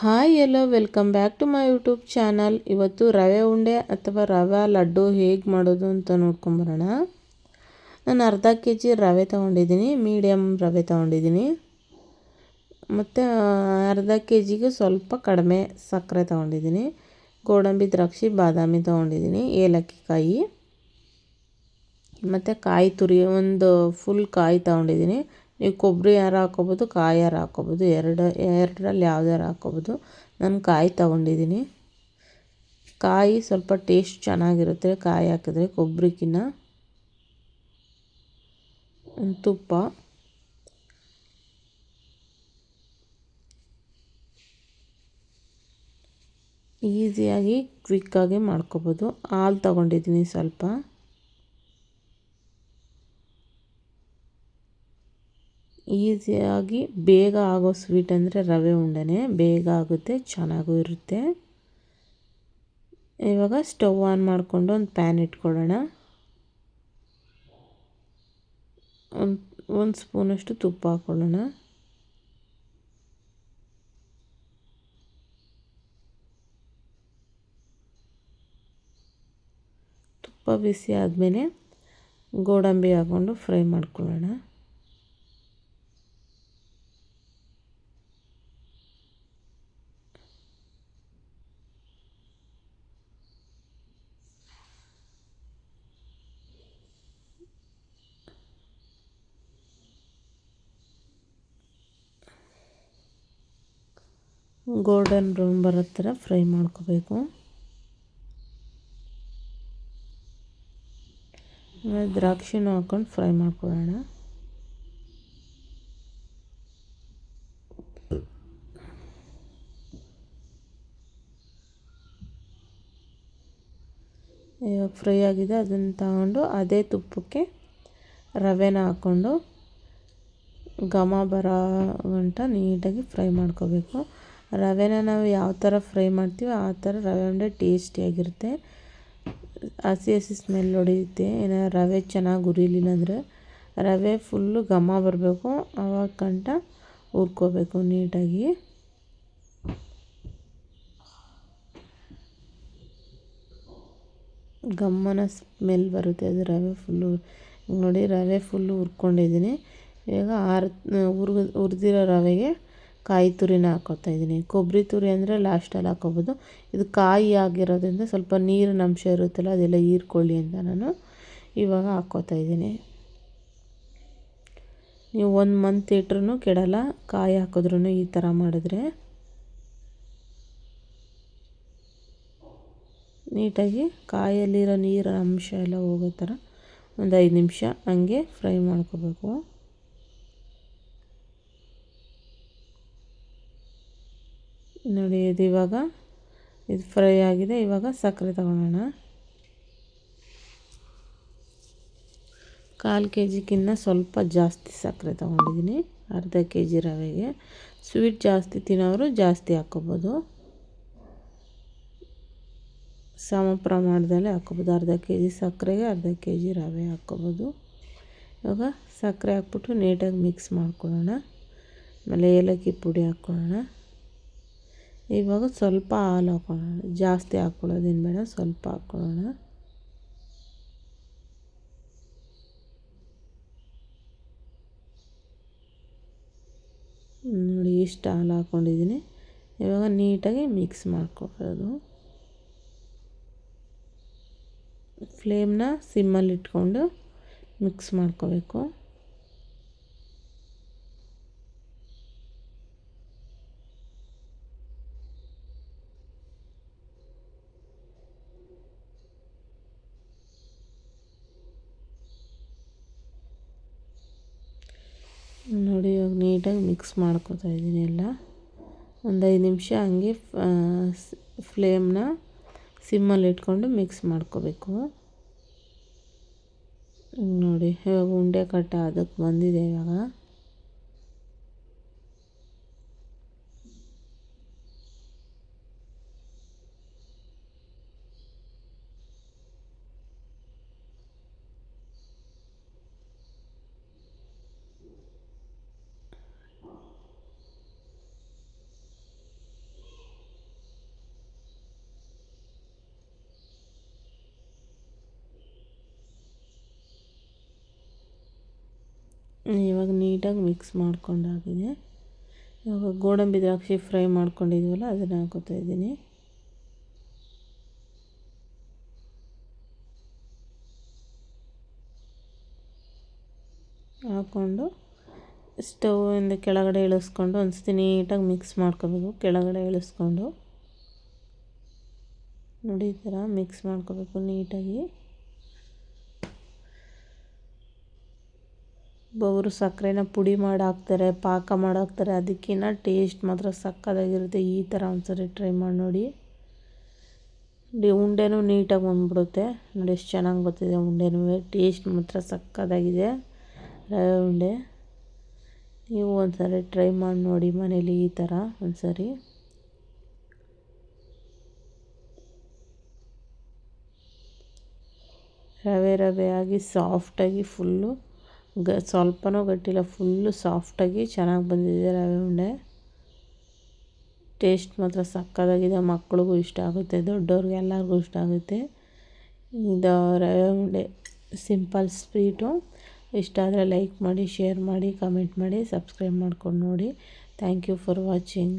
Hi hello welcome back to my YouTube channel. ಇವತ್ತು ರವೆ ಉಂಡೆ ಅಥವಾ ರವೆ ಲಡ್ಡು ಹೇಗೆ ಮಾಡೋದು ಅಂತ ನೋಡ್ಕೊಂಬರೋಣ. ನಾನು ಅರ್ಧ ಕೆ ಜಿ ರವೆ ತೊಗೊಂಡಿದ್ದೀನಿ, ಮೀಡಿಯಮ್ ರವೆ ತೊಗೊಂಡಿದ್ದೀನಿ. ಮತ್ತು ಅರ್ಧ ಕೆ ಜಿಗೆ ಸ್ವಲ್ಪ ಕಡಿಮೆ ಸಕ್ಕರೆ ತೊಗೊಂಡಿದ್ದೀನಿ. ಗೋಡಂಬಿ, ದ್ರಾಕ್ಷಿ, ಬಾದಾಮಿ ತೊಗೊಂಡಿದ್ದೀನಿ, ಏಲಕ್ಕಿ ಕಾಯಿ ಮತ್ತು ಕಾಯಿ ತುರಿ ಒಂದು ಫುಲ್ ಕಾಯಿ ತೊಗೊಂಡಿದ್ದೀನಿ. ನೀವು ಕೊಬ್ಬರಿ ಯಾರು ಹಾಕ್ಕೊಬೋದು, ಕಾಯಿ ಯಾರು ಹಾಕ್ಕೊಬೋದು, ಎರಡರಲ್ಲಿ ಯಾವ್ದಾರು ಹಾಕ್ಕೊಬೋದು. ನಾನು ಕಾಯಿ ತೊಗೊಂಡಿದ್ದೀನಿ. ಕಾಯಿ ಸ್ವಲ್ಪ ಟೇಸ್ಟ್ ಚೆನ್ನಾಗಿರುತ್ತೆ ಕಾಯಿ ಹಾಕಿದ್ರೆ ಕೊಬ್ಬರಿಗಿನ್ನ. ತುಪ್ಪ, ಈಸಿಯಾಗಿ ಕ್ವಿಕ್ಕಾಗಿ ಮಾಡ್ಕೊಬೋದು. ಹಾಲು ತೊಗೊಂಡಿದ್ದೀನಿ ಸ್ವಲ್ಪ. ಈಸಿಯಾಗಿ ಬೇಗ ಆಗೋ ಸ್ವೀಟ್ ಅಂದರೆ ರವೆ ಉಂಡೆನೇ. ಬೇಗ ಆಗುತ್ತೆ, ಚೆನ್ನಾಗೂ ಇರುತ್ತೆ. ಇವಾಗ ಸ್ಟವ್ ಆನ್ ಮಾಡಿಕೊಂಡು ಒಂದು ಪ್ಯಾನ್ ಇಟ್ಕೊಳ್ಳೋಣ. ಒಂದು ಸ್ಪೂನಷ್ಟು ತುಪ್ಪ ಹಾಕ್ಕೊಳ್ಳೋಣ. ತುಪ್ಪ ಬಿಸಿ ಆದಮೇಲೆ ಗೋಡಂಬಿ ಹಾಕ್ಕೊಂಡು ಫ್ರೈ ಮಾಡ್ಕೊಳ್ಳೋಣ. ಗೋಲ್ಡನ್ ಬ್ರೌನ್ ಬರೋ ಥರ ಫ್ರೈ ಮಾಡ್ಕೋಬೇಕು. ದ್ರಾಕ್ಷಿನೂ ಹಾಕ್ಕೊಂಡು ಫ್ರೈ ಮಾಡ್ಕೊಳ್ಳೋಣ. ಇವಾಗ ಫ್ರೈ ಆಗಿದೆ, ಅದನ್ನು ತಗೊಂಡು ಅದೇ ತುಪ್ಪಕ್ಕೆ ರವೆನ ಹಾಕ್ಕೊಂಡು ಘಮ ಬರೋ ಗಂಟ ನೀಟಾಗಿ ಫ್ರೈ ಮಾಡ್ಕೋಬೇಕು. ರವೆನ ನಾವು ಯಾವ ಥರ ಫ್ರೈ ಮಾಡ್ತೀವಿ ಆ ಥರ ರವೆ ಉಂಡೆ ಟೇಸ್ಟಿಯಾಗಿರುತ್ತೆ. ಹಸಿ ಸ್ಮೆಲ್ ಹೊಡೆಯುತ್ತೆ. ಏನಾದ್ರು ರವೆ ಚೆನ್ನಾಗಿ ಹುರಿಲಿಲ್ಲ ಅಂದರೆ ರವೆ ಫುಲ್ಲು ಘಮ ಬರಬೇಕು, ಆವಾಗ ಗಂಟ ಹುರ್ಕೋಬೇಕು ನೀಟಾಗಿ. ಘಮ್ಮನ ಸ್ಮೆಲ್ ಬರುತ್ತೆ, ಅದು ರವೆ ಫುಲ್ಲು. ನೋಡಿ, ರವೆ ಫುಲ್ಲು ಹುರ್ಕೊಂಡಿದ್ದೀನಿ. ಇವಾಗ ಹುರಿದಿರೋ ರವೆಗೆ ಕಾಯಿ ತುರಿನ ಹಾಕ್ಕೊತಾಯಿದ್ದೀನಿ. ಕೊಬ್ಬರಿ ತುರಿ ಅಂದರೆ ಲಾಸ್ಟಲ್ಲಿ ಹಾಕ್ಕೊಬೋದು. ಇದು ಕಾಯಿ ಆಗಿರೋದ್ರಿಂದ ಸ್ವಲ್ಪ ನೀರಿನ ಅಂಶ ಇರುತ್ತಲ್ಲ, ಅದೆಲ್ಲ ಹೀರ್ಕೊಳ್ಳಿ ಅಂತ ನಾನು ಇವಾಗ ಹಾಕ್ಕೊತಾಯಿದ್ದೀನಿ. ನೀವು 1 ಮಂತ್ ಇಟ್ರೂ ಕೆಡಲ್ಲ, ಕಾಯಿ ಹಾಕಿದ್ರೂ ಈ ಥರ ಮಾಡಿದ್ರೆ. ನೀಟಾಗಿ ಕಾಯಲ್ಲಿರೋ ನೀರಿನ ಅಂಶ ಎಲ್ಲ ಹೋಗೋ ಥರ ಒಂದು 5 ನಿಮಿಷ ಹಂಗೆ ಫ್ರೈ ಮಾಡ್ಕೋಬೇಕು. ನೋಡಿ, ಇವಾಗ ಇದು ಫ್ರೈ ಆಗಿದೆ. ಇವಾಗ ಸಕ್ಕರೆ ತಗೊಳ್ಳೋಣ. 1/4 ಕೆ ಜಿಗಿನ್ನ ಸ್ವಲ್ಪ ಜಾಸ್ತಿ ಸಕ್ಕರೆ ತೊಗೊಂಡಿದ್ದೀನಿ ಅರ್ಧ ಕೆ ಜಿ ರವೆಗೆ. ಸ್ವೀಟ್ ಜಾಸ್ತಿ ತಿನ್ನೋರು ಜಾಸ್ತಿ ಹಾಕ್ಕೊಬೋದು, ಸಮ ಪ್ರಮಾಣದಲ್ಲಿ ಹಾಕ್ಕೊಬೋದು. ಅರ್ಧ ಕೆ ಜಿ ಸಕ್ಕರೆಗೆ ಅರ್ಧ ಕೆ ಜಿ ರವೆ ಹಾಕ್ಕೊಬೋದು. ಇವಾಗ ಸಕ್ಕರೆ ಹಾಕ್ಬಿಟ್ಟು ನೀಟಾಗಿ ಮಿಕ್ಸ್ ಮಾಡ್ಕೊಳ್ಳೋಣ. ಆಮೇಲೆ ಏಲಕ್ಕಿ ಪುಡಿ ಹಾಕ್ಕೊಳ್ಳೋಣ. ಇವಾಗ ಸ್ವಲ್ಪ ಹಾಲು ಹಾಕ್ಕೊಳ್ಳೋಣ. ಜಾಸ್ತಿ ಹಾಕ್ಕೊಳ್ಳೋದೇನು ಬೇಡ, ಸ್ವಲ್ಪ ಹಾಕ್ಕೊಳ್ಳೋಣ. ನೋಡಿ, ಇಷ್ಟು ಹಾಲು ಹಾಕ್ಕೊಂಡಿದ್ದೀನಿ. ಇವಾಗ ನೀಟಾಗಿ ಮಿಕ್ಸ್ ಮಾಡ್ಕೊಬೋದು. ಫ್ಲೇಮ್ನ ಸಿಮ್ಮಲ್ಲಿ ಇಟ್ಕೊಂಡು ಮಿಕ್ಸ್ ಮಾಡ್ಕೋಬೇಕು. ನೋಡಿ, ಇವಾಗ ನೀಟಾಗಿ ಮಿಕ್ಸ್ ಮಾಡ್ಕೊತಾ ಇದ್ದೀನಿ ಎಲ್ಲ. ಒಂದು 5 ನಿಮಿಷ ಹಂಗೆ ಫ್ಲೇಮ್ನ ಸಿಮ್ಮಲ್ಲಿ ಇಟ್ಕೊಂಡು ಮಿಕ್ಸ್ ಮಾಡ್ಕೋಬೇಕು. ನೋಡಿ, ಇವಾಗ ಉಂಡೆ ಕಟ್ಟ ಅದಕ್ಕೆ ಬಂದಿದೆ. ಇವಾಗ ಇವಾಗ ನೀಟಾಗಿ ಮಿಕ್ಸ್ ಮಾಡ್ಕೊಂಡಾಗಿದೆ. ಇವಾಗ ಗೋಡಂಬಿ ದ್ರಾಕ್ಷಿ ಫ್ರೈ ಮಾಡ್ಕೊಂಡಿದ್ವಲ್ಲ ಅದನ್ನು ಹಾಕೋತಾ ಇದ್ದೀನಿ. ಹಾಕ್ಕೊಂಡು ಸ್ಟೌವಿಂದ ಕೆಳಗಡೆ ಇಳಿಸ್ಕೊಂಡು ಒಂದು ಸತಿ ನೀಟಾಗಿ ಮಿಕ್ಸ್ ಮಾಡ್ಕೋಬೇಕು. ಕೆಳಗಡೆ ಇಳಿಸ್ಕೊಂಡು ನೋಡಿ ಈ ಥರ ಮಿಕ್ಸ್ ಮಾಡ್ಕೋಬೇಕು ನೀಟಾಗಿ. ಒಬ್ಬೊಬ್ಬರು ಸಕ್ಕರೆನ ಪುಡಿ ಮಾಡಿ ಹಾಕ್ತಾರೆ, ಪಾಕ ಮಾಡಿ ಹಾಕ್ತಾರೆ. ಅದಕ್ಕಿಂತ ಟೇಸ್ಟ್ ಮಾತ್ರ ಸಕ್ಕತ್ತಾಗಿರುತ್ತೆ. ಈ ಥರ ಒಂದ್ಸರಿ ಟ್ರೈ ಮಾಡಿ ನೋಡಿ. ಉಂಡೆನೂ ನೀಟಾಗಿ ಬಂದ್ಬಿಡುತ್ತೆ. ನೋಡಿ ಎಷ್ಟು ಚೆನ್ನಾಗಿ ಬರ್ತಿದೆ ಉಂಡೆನೂ. ಟೇಸ್ಟ್ ಮಾತ್ರ ಸಕ್ಕತ್ತಾಗಿದೆ ರವೆ ಉಂಡೆ. ನೀವು ಒಂದ್ಸರಿ ಟ್ರೈ ಮಾಡಿ ನೋಡಿ ಮನೇಲಿ ಈ ಥರ ಒಂದ್ಸರಿ. ರವೆ ಆಗಿ ಸಾಫ್ಟಾಗಿ ಫುಲ್ಲು ಸ್ವಲ್ಪನೂ ಗಟ್ಟಿಲ್ಲ, ಫುಲ್ಲು ಸಾಫ್ಟಾಗಿ ಚೆನ್ನಾಗಿ ಬಂದಿದೆ ರವೆ ಉಂಡೆ. ಟೇಸ್ಟ್ ಮಾತ್ರ ಸಕ್ಕತ್ತಾಗಿದೆ. ಮಕ್ಳಿಗೂ ಇಷ್ಟ ಆಗುತ್ತೆ, ದೊಡ್ಡವ್ರಿಗೆ ಎಲ್ಲರಿಗೂ ಇಷ್ಟ ಆಗುತ್ತೆ. ಇದು ರವೆ ಉಂಡೆ ಸಿಂಪಲ್ ಸ್ವೀಟು. ಇಷ್ಟ ಆದರೆ ಲೈಕ್ ಮಾಡಿ, ಶೇರ್ ಮಾಡಿ, ಕಮೆಂಟ್ ಮಾಡಿ, ಸಬ್ಸ್ಕ್ರೈಬ್ ಮಾಡ್ಕೊಂಡು ನೋಡಿ. Thank you for watching.